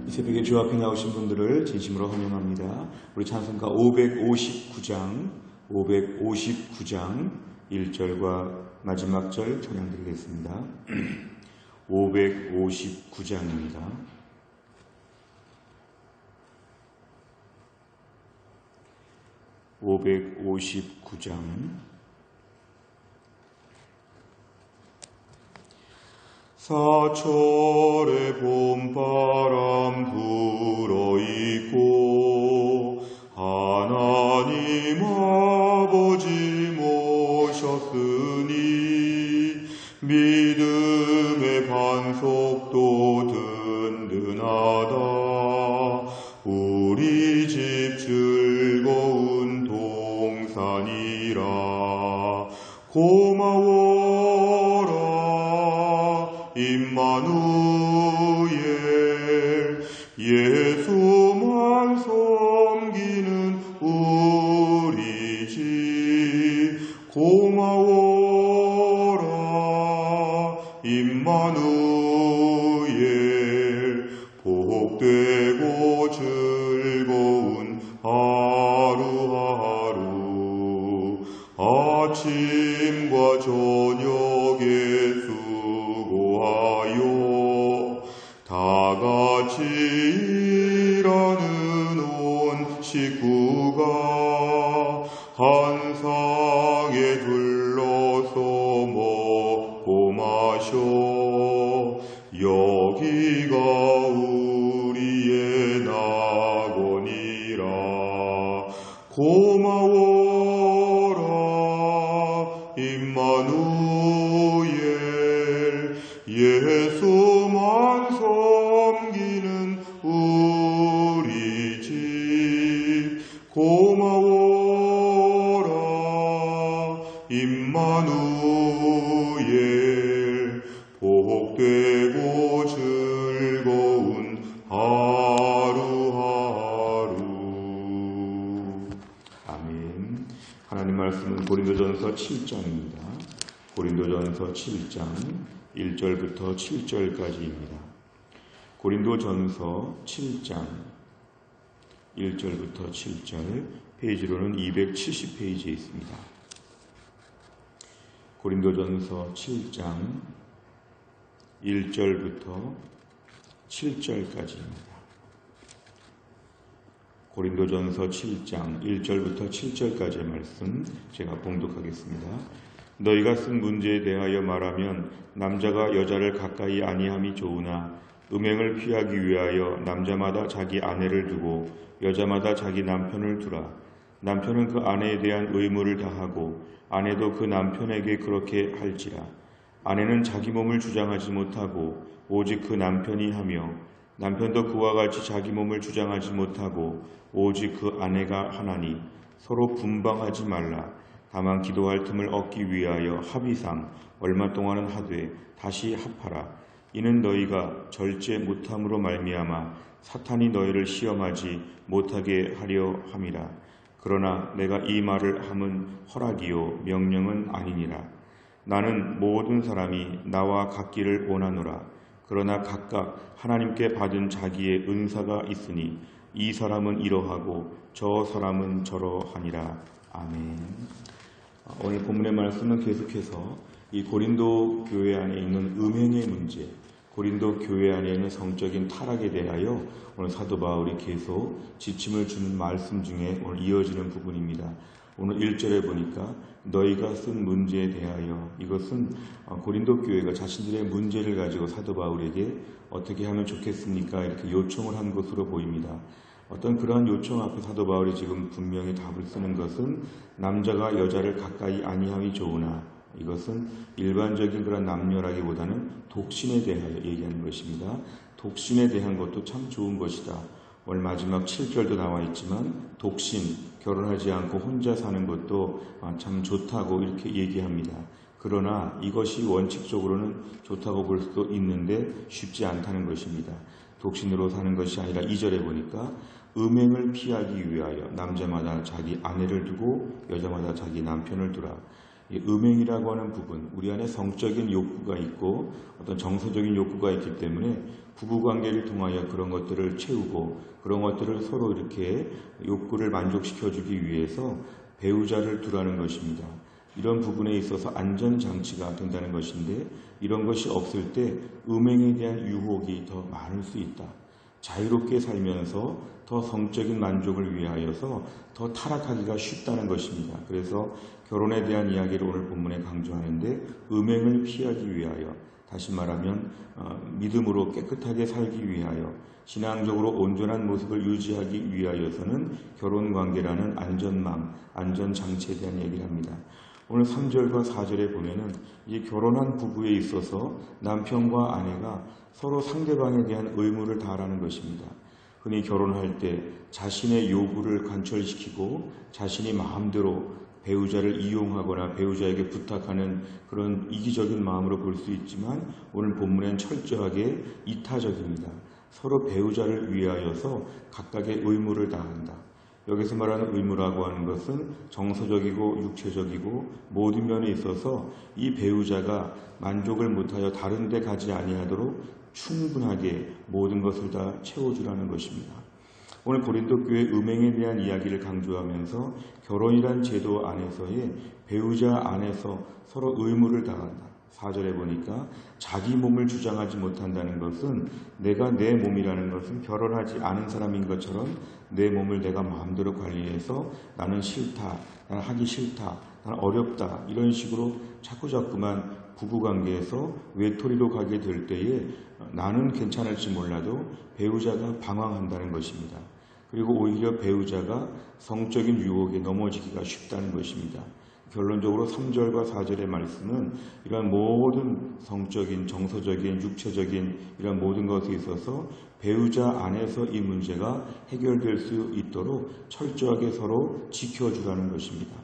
이 새벽에 주 앞에 나오신 분들을 진심으로 환영합니다. 우리 찬송가 559장 1절과 마지막 절 찬양드리겠습니다. 559장입니다. 사철의 봄바람 불어있고 하나님 아버지 모셨으니 믿음의 반석도 든든하다. 우리 집 즐거운 동산이라. 고마워라 임마누엘. 예수만 섬기는 우리 집. 고마워라 임마누엘. 복되고 즐거운 하루하루. 아침과 저녁에 수고하여 다같이 일하는 온 식구가 한 상에 둘러서 먹고 마셔. 여기가 우리의 낙원이라. 고마워라 임마누엘. 예수만 섬기는 우리 집. 고마워라 임마누엘. 복되고 즐거운 하루하루. 아멘. 하나님 말씀은 고린도전서 7장입니다. 고린도전서 7장 1절부터 7절까지입니다. 고린도전서 7장 1절부터 7절, 페이지로는 270페이지에 있습니다. 고린도전서 7장 1절부터 7절까지입니다. 고린도전서 7장 1절부터 7절까지의 말씀 제가 봉독하겠습니다. 너희가 쓴 문제에 대하여 말하면 남자가 여자를 가까이 아니함이 좋으나 음행을 피하기 위하여 남자마다 자기 아내를 두고 여자마다 자기 남편을 두라. 남편은 그 아내에 대한 의무를 다하고 아내도 그 남편에게 그렇게 할지라. 아내는 자기 몸을 주장하지 못하고 오직 그 남편이 하며 남편도 그와 같이 자기 몸을 주장하지 못하고 오직 그 아내가 하나니 서로 분방하지 말라. 다만 기도할 틈을 얻기 위하여 합의상 얼마 동안은 하되 다시 합하라. 이는 너희가 절제 못함으로 말미암아 사탄이 너희를 시험하지 못하게 하려 함이라. 그러나 내가 이 말을 함은 허락이요 명령은 아니니라. 나는 모든 사람이 나와 같기를 원하노라. 그러나 각각 하나님께 받은 자기의 은사가 있으니 이 사람은 이러하고 저 사람은 저러하니라. 아멘. 오늘 본문의 말씀은 계속해서 이 고린도 교회 안에 있는 음행의 문제, 고린도 교회 안에 있는 성적인 타락에 대하여 오늘 사도 바울이 계속 지침을 주는 말씀 중에 오늘 이어지는 부분입니다. 오늘 1절에 보니까 너희가 쓴 문제에 대하여, 이것은 고린도 교회가 자신들의 문제를 가지고 사도 바울에게 어떻게 하면 좋겠습니까? 이렇게 요청을 한 것으로 보입니다. 어떤 그러한 요청 앞에 사도 바울이 지금 분명히 답을 쓰는 것은 남자가 여자를 가까이 아니함이 좋으나, 이것은 일반적인 그런 남녀라기보다는 독신에 대하여 얘기하는 것입니다. 독신에 대한 것도 참 좋은 것이다. 오늘 마지막 7절도 나와 있지만 독신, 결혼하지 않고 혼자 사는 것도 참 좋다고 이렇게 얘기합니다. 그러나 이것이 원칙적으로는 좋다고 볼 수도 있는데 쉽지 않다는 것입니다. 독신으로 사는 것이 아니라 2절에 보니까 음행을 피하기 위하여 남자마다 자기 아내를 두고 여자마다 자기 남편을 두라. 이 음행이라고 하는 부분, 우리 안에 성적인 욕구가 있고 어떤 정서적인 욕구가 있기 때문에 부부관계를 통하여 그런 것들을 채우고 그런 것들을 서로 이렇게 욕구를 만족시켜주기 위해서 배우자를 두라는 것입니다. 이런 부분에 있어서 안전장치가 된다는 것인데 이런 것이 없을 때 음행에 대한 유혹이 더 많을 수 있다. 자유롭게 살면서 더 성적인 만족을 위하여서 더 타락하기가 쉽다는 것입니다. 그래서 결혼에 대한 이야기를 오늘 본문에 강조하는데 음행을 피하기 위하여, 다시 말하면 믿음으로 깨끗하게 살기 위하여, 신앙적으로 온전한 모습을 유지하기 위하여서는 결혼관계라는 안전망, 안전장치에 대한 얘기를 합니다. 오늘 3절과 4절에 보면은 이 결혼한 부부에 있어서 남편과 아내가 서로 상대방에 대한 의무를 다하라는 것입니다. 흔히 결혼할 때 자신의 요구를 관철시키고 자신이 마음대로 배우자를 이용하거나 배우자에게 부탁하는 그런 이기적인 마음으로 볼 수 있지만 오늘 본문엔 철저하게 이타적입니다. 서로 배우자를 위하여서 각각의 의무를 다한다. 여기서 말하는 의무라고 하는 것은 정서적이고 육체적이고 모든 면에 있어서 이 배우자가 만족을 못하여 다른 데 가지 아니하도록 충분하게 모든 것을 다 채워주라는 것입니다. 오늘 고린도 교회 음행에 대한 이야기를 강조하면서 결혼이란 제도 안에서의 배우자 안에서 서로 의무를 다한다. 4절에 보니까 자기 몸을 주장하지 못한다는 것은 내가 내 몸이라는 것은 결혼하지 않은 사람인 것처럼 내 몸을 내가 마음대로 관리해서 나는 싫다, 나는 하기 싫다, 나는 어렵다 이런 식으로 자꾸자꾸만 부부관계에서 외톨이로 가게 될 때에 나는 괜찮을지 몰라도 배우자가 방황한다는 것입니다. 그리고 오히려 배우자가 성적인 유혹에 넘어지기가 쉽다는 것입니다. 결론적으로 3절과 4절의 말씀은 이러한 모든 성적인, 정서적인, 육체적인 이런 모든 것에 있어서 배우자 안에서 이 문제가 해결될 수 있도록 철저하게 서로 지켜주라는 것입니다.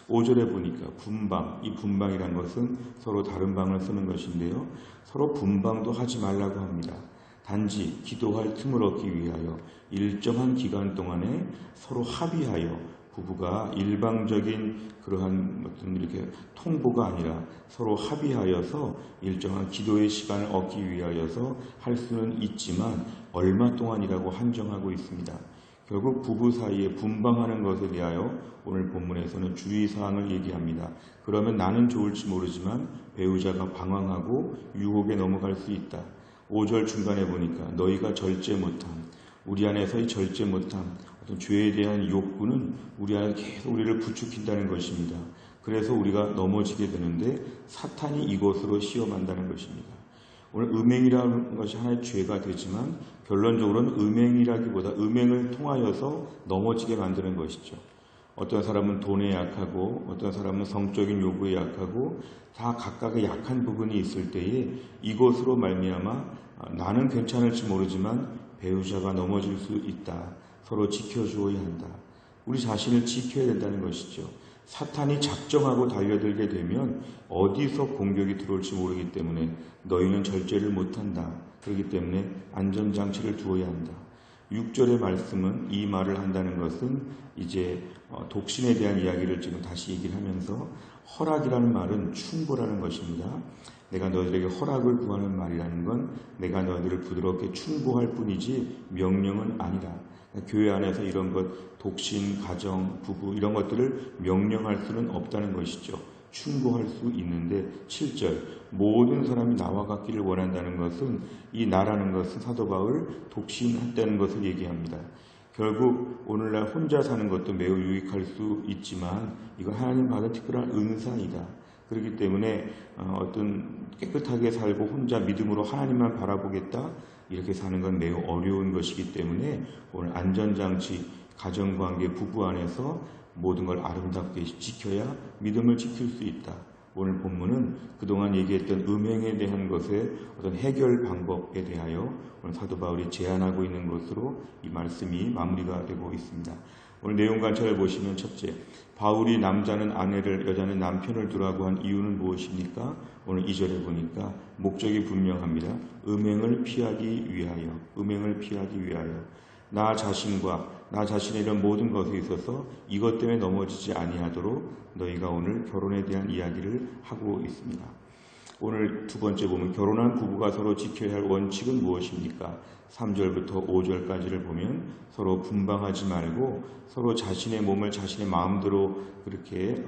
5절에 보니까 분방, 이 분방이라는 것은 서로 다른 방을 쓰는 것인데요. 서로 분방도 하지 말라고 합니다. 단지 기도할 틈을 얻기 위하여 일정한 기간 동안에 서로 합의하여 부부가 일방적인 그러한 어떤 이렇게 통보가 아니라 서로 합의하여서 일정한 기도의 시간을 얻기 위하여서 할 수는 있지만 얼마 동안이라고 한정하고 있습니다. 결국 부부 사이에 분방하는 것에 대하여 오늘 본문에서는 주의사항을 얘기합니다. 그러면 나는 좋을지 모르지만 배우자가 방황하고 유혹에 넘어갈 수 있다. 5절 중간에 보니까 너희가 절제 못한, 우리 안에서의 절제 못한 어떤 죄에 대한 욕구는 우리 안에 계속 우리를 부추긴다는 것입니다. 그래서 우리가 넘어지게 되는데 사탄이 이곳으로 시험한다는 것입니다. 오늘 음행이라는 것이 하나의 죄가 되지만 결론적으로는 음행이라기보다 음행을 통하여서 넘어지게 만드는 것이죠. 어떤 사람은 돈에 약하고 어떤 사람은 성적인 요구에 약하고 다 각각의 약한 부분이 있을 때에 이것으로 말미암아 나는 괜찮을지 모르지만 배우자가 넘어질 수 있다. 서로 지켜주어야 한다. 우리 자신을 지켜야 된다는 것이죠. 사탄이 작정하고 달려들게 되면 어디서 공격이 들어올지 모르기 때문에 너희는 절제를 못한다. 그렇기 때문에 안전장치를 두어야 한다. 6절의 말씀은 이 말을 한다는 것은 이제 독신에 대한 이야기를 지금 다시 얘기를 하면서 허락이라는 말은 충고라는 것입니다. 내가 너희들에게 허락을 구하는 말이라는 건 내가 너희들을 부드럽게 충고할 뿐이지 명령은 아니라. 교회 안에서 이런 것, 독신, 가정, 부부 이런 것들을 명령할 수는 없다는 것이죠. 충고할 수 있는데 7절 모든 사람이 나와 같기를 원한다는 것은 이 나라는 것은 사도 바울 독신했다는 것을 얘기합니다. 결국 오늘날 혼자 사는 것도 매우 유익할 수 있지만 이건 하나님 받은 특별한 은사이다. 그렇기 때문에 어떤 깨끗하게 살고 혼자 믿음으로 하나님만 바라보겠다 이렇게 사는 건 매우 어려운 것이기 때문에 오늘 안전장치, 가정관계, 부부 안에서 모든 걸 아름답게 지켜야 믿음을 지킬 수 있다. 오늘 본문은 그동안 얘기했던 음행에 대한 것의 어떤 해결 방법에 대하여 오늘 사도 바울이 제안하고 있는 것으로 이 말씀이 마무리가 되고 있습니다. 오늘 내용 관찰을 보시면 첫째, 바울이 남자는 아내를, 여자는 남편을 두라고 한 이유는 무엇입니까? 오늘 2절에 보니까 목적이 분명합니다. 음행을 피하기 위하여, 음행을 피하기 위하여. 나 자신과 나 자신의 이런 모든 것에 있어서 이것 때문에 넘어지지 아니하도록 너희가 오늘 결혼에 대한 이야기를 하고 있습니다. 오늘 두 번째 보면 결혼한 부부가 서로 지켜야 할 원칙은 무엇입니까? 3절부터 5절까지를 보면 서로 분방하지 말고 서로 자신의 몸을 자신의 마음대로 그렇게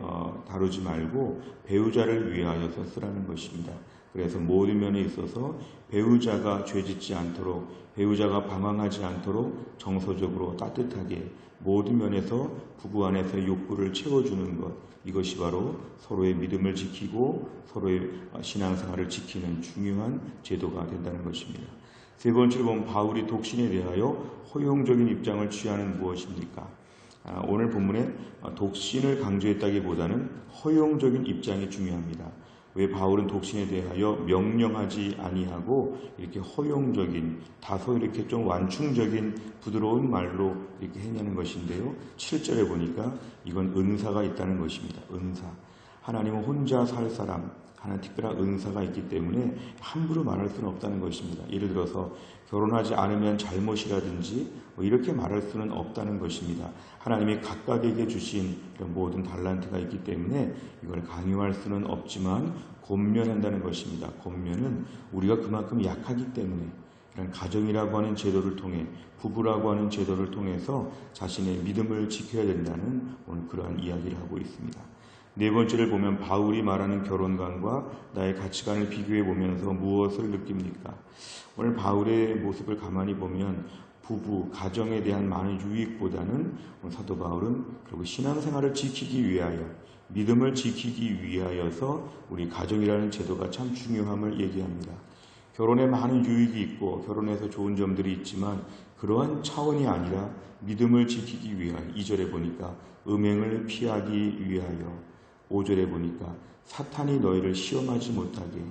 다루지 말고 배우자를 위하여서 쓰라는 것입니다. 그래서 모든 면에 있어서 배우자가 죄짓지 않도록 배우자가 방황하지 않도록 정서적으로 따뜻하게 모든 면에서 부부 안에서의 욕구를 채워주는 것, 이것이 바로 서로의 믿음을 지키고 서로의 신앙생활을 지키는 중요한 제도가 된다는 것입니다. 세 번째로 보면 바울이 독신에 대하여 허용적인 입장을 취하는 무엇입니까? 오늘 본문에 독신을 강조했다기보다는 허용적인 입장이 중요합니다. 왜 바울은 독신에 대하여 명령하지 아니하고 이렇게 허용적인 다소 이렇게 좀 완충적인 부드러운 말로 이렇게 했냐는 것인데요. 7절에 보니까 이건 은사가 있다는 것입니다. 은사. 하나님은 혼자 살 사람, 하나님 특별한 은사가 있기 때문에 함부로 말할 수는 없다는 것입니다. 예를 들어서 결혼하지 않으면 잘못이라든지 이렇게 말할 수는 없다는 것입니다. 하나님이 각각에게 주신 이런 모든 달란트가 있기 때문에 이걸 강요할 수는 없지만 권면한다는 것입니다. 권면은 우리가 그만큼 약하기 때문에 이런 가정이라고 하는 제도를 통해 부부라고 하는 제도를 통해서 자신의 믿음을 지켜야 된다는 오늘 그러한 이야기를 하고 있습니다. 네 번째를 보면 바울이 말하는 결혼관과 나의 가치관을 비교해 보면서 무엇을 느낍니까? 오늘 바울의 모습을 가만히 보면 부부, 가정에 대한 많은 유익보다는 사도 바울은 결국 신앙생활을 지키기 위하여 믿음을 지키기 위하여서 우리 가정이라는 제도가 참 중요함을 얘기합니다. 결혼에 많은 유익이 있고 결혼에서 좋은 점들이 있지만 그러한 차원이 아니라 믿음을 지키기 위하여 2절에 보니까 음행을 피하기 위하여 5절에 보니까 사탄이 너희를 시험하지 못하게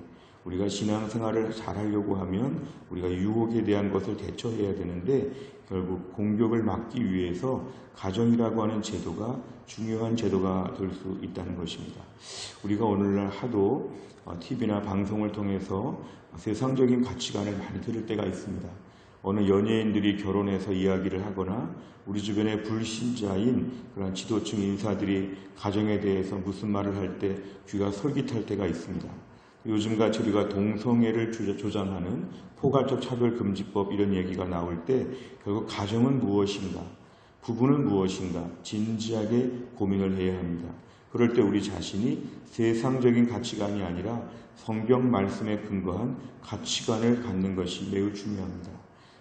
우리가 신앙생활을 잘하려고 하면 우리가 유혹에 대한 것을 대처해야 되는데 결국 공격을 막기 위해서 가정이라고 하는 제도가 중요한 제도가 될 수 있다는 것입니다. 우리가 오늘날 하도 TV나 방송을 통해서 세상적인 가치관을 많이 들을 때가 있습니다. 어느 연예인들이 결혼해서 이야기를 하거나 우리 주변의 불신자인 그런 지도층 인사들이 가정에 대해서 무슨 말을 할 때 귀가 솔깃할 때가 있습니다. 요즘같이 우리가 동성애를 조장하는 포괄적 차별금지법 이런 얘기가 나올 때 결국 가정은 무엇인가, 부부는 무엇인가 진지하게 고민을 해야 합니다. 그럴 때 우리 자신이 세상적인 가치관이 아니라 성경 말씀에 근거한 가치관을 갖는 것이 매우 중요합니다.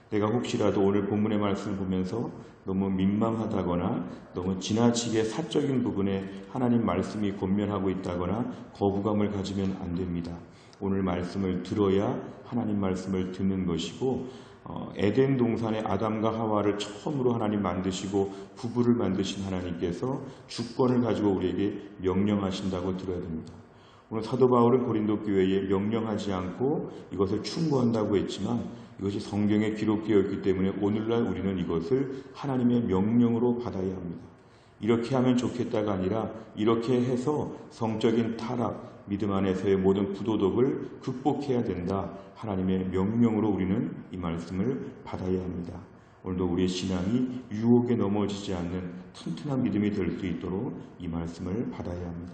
내가 혹시라도 오늘 본문의 말씀을 보면서 너무 민망하다거나 너무 지나치게 사적인 부분에 하나님 말씀이 권면하고 있다거나 거부감을 가지면 안 됩니다. 오늘 말씀을 들어야 하나님 말씀을 듣는 것이고 에덴 동산의 아담과 하와를 처음으로 하나님 만드시고 부부를 만드신 하나님께서 주권을 가지고 우리에게 명령하신다고 들어야 됩니다. 오늘 사도 바울은 고린도 교회에 명령하지 않고 이것을 충고한다고 했지만 이것이 성경에 기록되어 있기 때문에 오늘날 우리는 이것을 하나님의 명령으로 받아야 합니다. 이렇게 하면 좋겠다가 아니라 이렇게 해서 성적인 타락, 믿음 안에서의 모든 부도덕을 극복해야 된다. 하나님의 명령으로 우리는 이 말씀을 받아야 합니다. 오늘도 우리의 신앙이 유혹에 넘어지지 않는 튼튼한 믿음이 될 수 있도록 이 말씀을 받아야 합니다.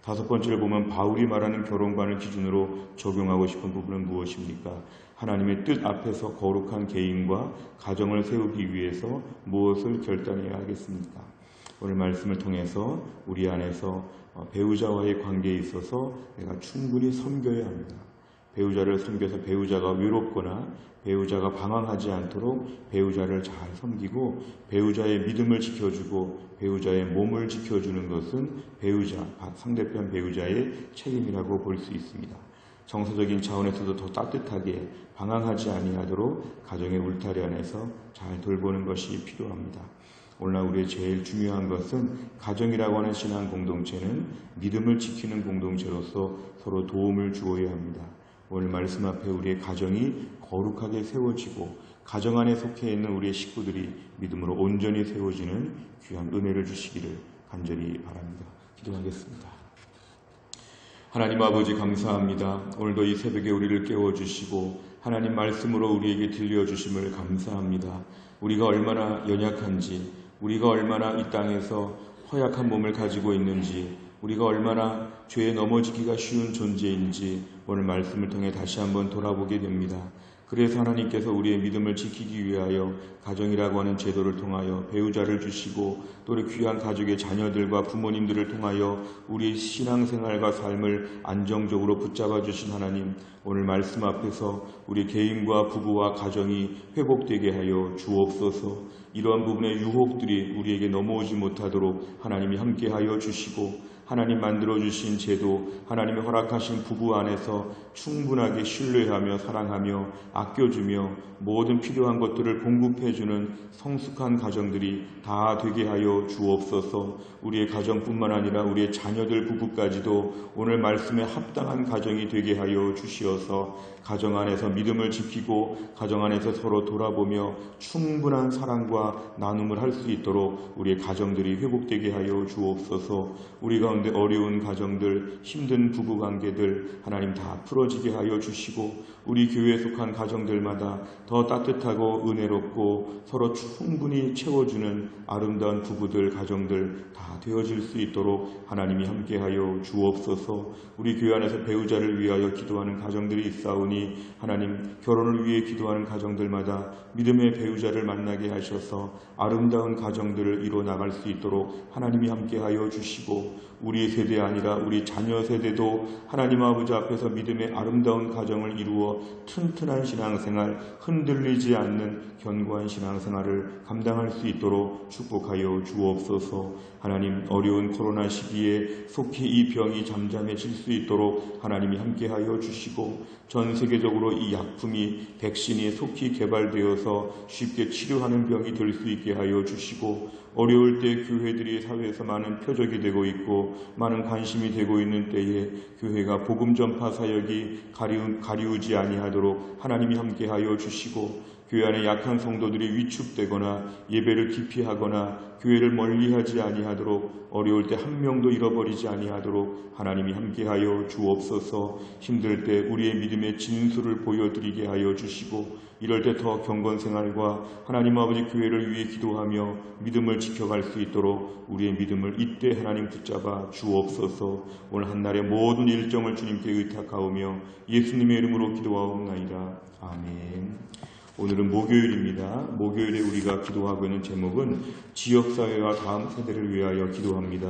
다섯 번째를 보면 바울이 말하는 결혼관을 기준으로 적용하고 싶은 부분은 무엇입니까? 하나님의 뜻 앞에서 거룩한 개인과 가정을 세우기 위해서 무엇을 결단해야 하겠습니까? 오늘 말씀을 통해서 우리 안에서 배우자와의 관계에 있어서 내가 충분히 섬겨야 합니다. 배우자를 섬겨서 배우자가 외롭거나 배우자가 방황하지 않도록 배우자를 잘 섬기고 배우자의 믿음을 지켜주고 배우자의 몸을 지켜주는 것은 배우자, 상대편 배우자의 책임이라고 볼 수 있습니다. 정서적인 차원에서도 더 따뜻하게 방황하지 아니하도록 가정의 울타리 안에서 잘 돌보는 것이 필요합니다. 오늘날 우리의 제일 중요한 것은 가정이라고 하는 신앙 공동체는 믿음을 지키는 공동체로서 서로 도움을 주어야 합니다. 오늘 말씀 앞에 우리의 가정이 거룩하게 세워지고 가정 안에 속해 있는 우리의 식구들이 믿음으로 온전히 세워지는 귀한 은혜를 주시기를 간절히 바랍니다. 기도하겠습니다. 하나님 아버지 감사합니다. 오늘도 이 새벽에 우리를 깨워주시고 하나님 말씀으로 우리에게 들려주심을 감사합니다. 우리가 얼마나 연약한지, 우리가 얼마나 이 땅에서 허약한 몸을 가지고 있는지, 우리가 얼마나 죄에 넘어지기가 쉬운 존재인지 오늘 말씀을 통해 다시 한번 돌아보게 됩니다. 그래서 하나님께서 우리의 믿음을 지키기 위하여 가정이라고 하는 제도를 통하여 배우자를 주시고 또 우리 귀한 가족의 자녀들과 부모님들을 통하여 우리의 신앙생활과 삶을 안정적으로 붙잡아 주신 하나님, 오늘 말씀 앞에서 우리 개인과 부부와 가정이 회복되게 하여 주옵소서. 이러한 부분의 유혹들이 우리에게 넘어오지 못하도록 하나님이 함께하여 주시고, 하나님 만들어주신 제도, 하나님이 허락하신 부부 안에서 충분하게 신뢰하며 사랑하며 아껴주며 모든 필요한 것들을 공급해주는 성숙한 가정들이 다 되게 하여 주옵소서. 우리의 가정뿐만 아니라 우리의 자녀들 부부까지도 오늘 말씀에 합당한 가정이 되게 하여 주시어서 가정 안에서 믿음을 지키고 가정 안에서 서로 돌아보며 충분한 사랑과 나눔을 할 수 있도록 우리의 가정들이 회복되게 하여 주옵소서. 우리 가운데 어려운 가정들, 힘든 부부관계들 하나님 다 풀어지게 하여 주시고 우리 교회에 속한 가정들마다 더 따뜻하고 은혜롭고 서로 충분히 채워주는 아름다운 부부들, 가정들 다 되어질 수 있도록 하나님이 함께하여 주옵소서. 우리 교회 안에서 배우자를 위하여 기도하는 가정들이 있사오니 하나님 결혼을 위해 기도하는 가정들마다 믿음의 배우자를 만나게 하셔서 아름다운 가정들을 이루어 나갈 수 있도록 하나님이 함께하여 주시고 우리 세대 아니라 우리 자녀 세대도 하나님 아버지 앞에서 믿음의 아름다운 가정을 이루어 튼튼한 신앙생활, 흔들리지 않는 견고한 신앙생활을 감당할 수 있도록 축복하여 주옵소서. 하나님 어려운 코로나 시기에 속히 이 병이 잠잠해질 수 있도록 하나님이 함께하여 주시고 전 세계적으로 이 약품이 백신이 속히 개발되어서 쉽게 치료하는 병이 될 수 있게 하여 주시고 어려울 때 교회들이 사회에서 많은 표적이 되고 있고 많은 관심이 되고 있는 때에 교회가 복음 전파 사역이 가리우지 아니하도록 하나님이 함께하여 주시고 교회 안에 약한 성도들이 위축되거나 예배를 기피하거나 교회를 멀리하지 아니하도록 어려울 때 한 명도 잃어버리지 아니하도록 하나님이 함께하여 주옵소서. 힘들 때 우리의 믿음의 진수를 보여드리게 하여 주시고 이럴 때 더 경건생활과 하나님 아버지 교회를 위해 기도하며 믿음을 지켜갈 수 있도록 우리의 믿음을 이때 하나님 붙잡아 주옵소서. 오늘 한날의 모든 일정을 주님께 의탁하오며 예수님의 이름으로 기도하옵나이다. 아멘. 오늘은 목요일입니다. 목요일에 우리가 기도하고 있는 제목은 지역사회와 다음 세대를 위하여 기도합니다.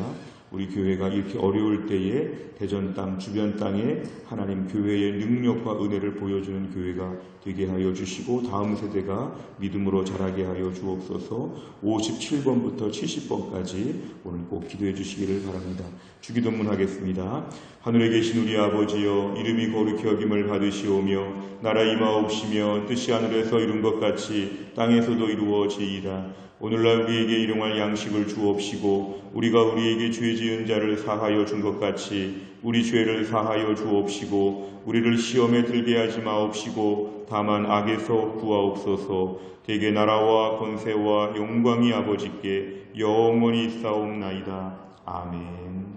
우리 교회가 이렇게 어려울 때에 대전 땅, 주변 땅에 하나님 교회의 능력과 은혜를 보여주는 교회가 되게 하여 주시고 다음 세대가 믿음으로 자라게 하여 주옵소서. 57번부터 70번까지 오늘 꼭 기도해 주시기를 바랍니다. 주기도문 하겠습니다. 하늘에 계신 우리 아버지여, 이름이 거룩히 여김을 받으시오며 나라 임하옵시며 뜻이 하늘에서 이룬 것 같이 땅에서도 이루어지이다. 오늘날 우리에게 일용할 양식을 주옵시고 우리가 우리에게 죄 지은 자를 사하여 준 것 같이 우리 죄를 사하여 주옵시고 우리를 시험에 들게 하지 마옵시고 다만 악에서 구하옵소서. 대개 나라와 권세와 영광이 아버지께 영원히 있사옵나이다. 아멘.